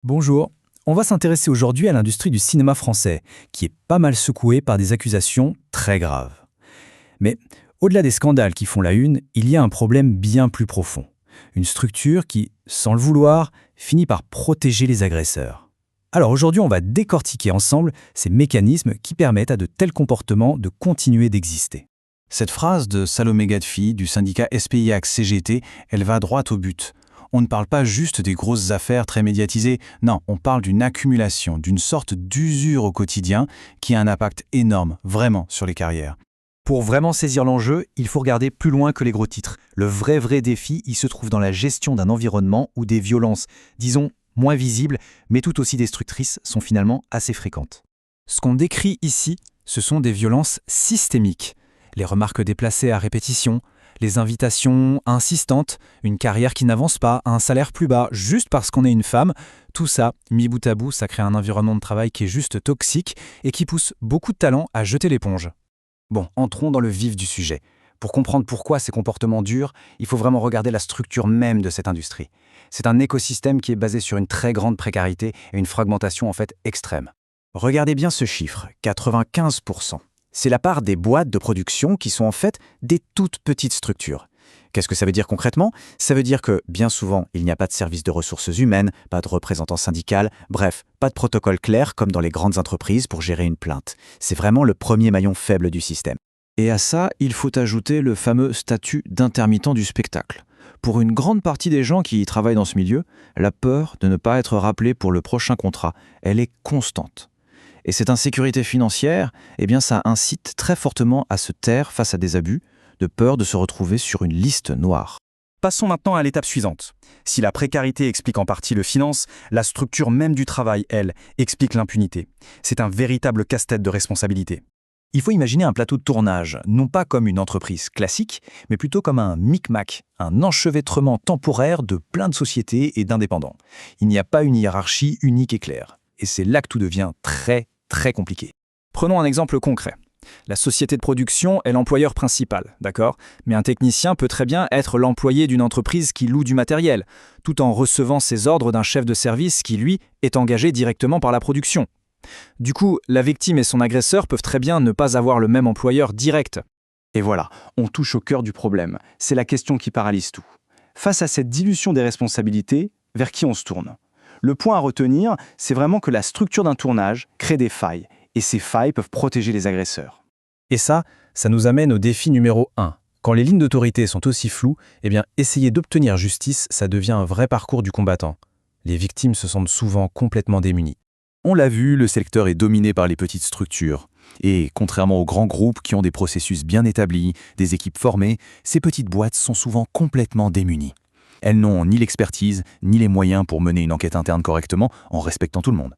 Bonjour, on va s'intéresser aujourd'hui à l'industrie du cinéma français, qui est pas mal secouée par des accusations très graves. Mais au-delà des scandales qui font la une, il y a un problème bien plus profond. Une structure qui, sans le vouloir, finit par protéger les agresseurs. Alors aujourd'hui, on va décortiquer ensemble ces mécanismes qui permettent à de tels comportements de continuer d'exister. Cette phrase de Salomé Gadfi du syndicat SPIAC-CGT, elle va droit au but. On ne parle pas juste des grosses affaires très médiatisées, non, on parle d'une accumulation, d'une sorte d'usure au quotidien qui a un impact énorme, vraiment, sur les carrières. Pour vraiment saisir l'enjeu, il faut regarder plus loin que les gros titres. Le vrai défi, il se trouve dans la gestion d'un environnement où des violences, disons, moins visibles, mais tout aussi destructrices, sont finalement assez fréquentes. Ce qu'on décrit ici, ce sont des violences systémiques. Les remarques déplacées à répétition, les invitations insistantes, une carrière qui n'avance pas, un salaire plus bas, juste parce qu'on est une femme, tout ça, mis bout à bout, ça crée un environnement de travail qui est juste toxique et qui pousse beaucoup de talents à jeter l'éponge. Bon, entrons dans le vif du sujet. Pour comprendre pourquoi ces comportements durent, il faut vraiment regarder la structure même de cette industrie. C'est un écosystème qui est basé sur une très grande précarité et une fragmentation en fait extrême. Regardez bien ce chiffre, 95%. C'est la part des boîtes de production qui sont en fait des toutes petites structures. Qu'est-ce que ça veut dire concrètement? Ça veut dire que, bien souvent, il n'y a pas de service de ressources humaines, pas de représentant syndical, bref, pas de protocole clair comme dans les grandes entreprises pour gérer une plainte. C'est vraiment le premier maillon faible du système. Et à ça, il faut ajouter le fameux statut d'intermittent du spectacle. Pour une grande partie des gens qui y travaillent dans ce milieu, la peur de ne pas être rappelé pour le prochain contrat, elle est constante. Et cette insécurité financière, eh bien ça incite très fortement à se taire face à des abus, de peur de se retrouver sur une liste noire. Passons maintenant à l'étape suivante. Si la précarité explique en partie le finance, la structure même du travail, elle, explique l'impunité. C'est un véritable casse-tête de responsabilité. Il faut imaginer un plateau de tournage, non pas comme une entreprise classique, mais plutôt comme un micmac, un enchevêtrement temporaire de plein de sociétés et d'indépendants. Il n'y a pas une hiérarchie unique et claire. Et c'est là que tout devient très compliqué. Prenons un exemple concret. La société de production est l'employeur principal, d'accord? Mais un technicien peut très bien être l'employé d'une entreprise qui loue du matériel, tout en recevant ses ordres d'un chef de service qui, lui, est engagé directement par la production. Du coup, la victime et son agresseur peuvent très bien ne pas avoir le même employeur direct. Et voilà, on touche au cœur du problème. C'est la question qui paralyse tout. Face à cette dilution des responsabilités, vers qui on se tourne? Le point à retenir, c'est vraiment que la structure d'un tournage crée des failles, et ces failles peuvent protéger les agresseurs. Et ça nous amène au défi numéro 1. Quand les lignes d'autorité sont aussi floues, essayer d'obtenir justice, ça devient un vrai parcours du combattant. Les victimes se sentent souvent complètement démunies. On l'a vu, le secteur est dominé par les petites structures. Et contrairement aux grands groupes qui ont des processus bien établis, des équipes formées, ces petites boîtes sont souvent complètement démunies. Elles n'ont ni l'expertise, ni les moyens pour mener une enquête interne correctement en respectant tout le monde.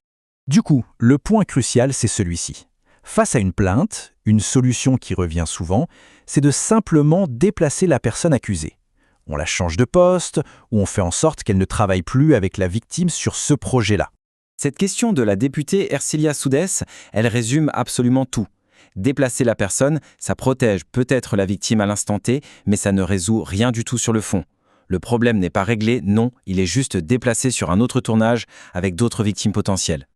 Du coup, le point crucial, c'est celui-ci. Face à une plainte, une solution qui revient souvent, c'est de simplement déplacer la personne accusée. On la change de poste, ou on fait en sorte qu'elle ne travaille plus avec la victime sur ce projet-là. Cette question de la députée Ercilia Soudès, elle résume absolument tout. Déplacer la personne, ça protège peut-être la victime à l'instant T, mais ça ne résout rien du tout sur le fond. Le problème n'est pas réglé, non, il est juste déplacé sur un autre tournage avec d'autres victimes potentielles.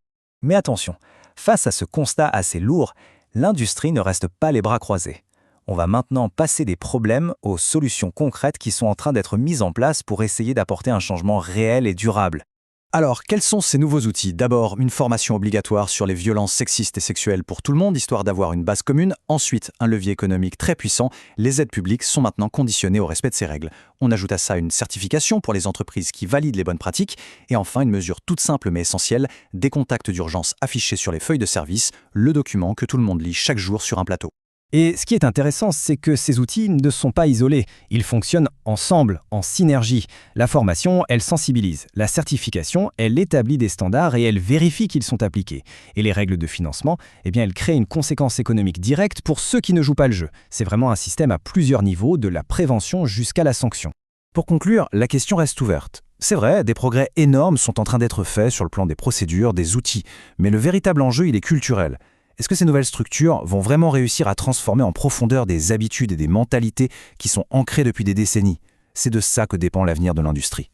Mais attention, face à ce constat assez lourd, l'industrie ne reste pas les bras croisés. On va maintenant passer des problèmes aux solutions concrètes qui sont en train d'être mises en place pour essayer d'apporter un changement réel et durable. Alors, quels sont ces nouveaux outils? D'abord, une formation obligatoire sur les violences sexistes et sexuelles pour tout le monde, histoire d'avoir une base commune. Ensuite, un levier économique très puissant. Les aides publiques sont maintenant conditionnées au respect de ces règles. On ajoute à ça une certification pour les entreprises qui valident les bonnes pratiques. Et enfin, une mesure toute simple mais essentielle, des contacts d'urgence affichés sur les feuilles de service, le document que tout le monde lit chaque jour sur un plateau. Et ce qui est intéressant, c'est que ces outils ne sont pas isolés. Ils fonctionnent ensemble, en synergie. La formation, elle sensibilise. La certification, elle établit des standards et elle vérifie qu'ils sont appliqués. Et les règles de financement, elles créent une conséquence économique directe pour ceux qui ne jouent pas le jeu. C'est vraiment un système à plusieurs niveaux, de la prévention jusqu'à la sanction. Pour conclure, la question reste ouverte. C'est vrai, des progrès énormes sont en train d'être faits sur le plan des procédures, des outils. Mais le véritable enjeu, il est culturel. Est-ce que ces nouvelles structures vont vraiment réussir à transformer en profondeur des habitudes et des mentalités qui sont ancrées depuis des décennies? C'est de ça que dépend l'avenir de l'industrie.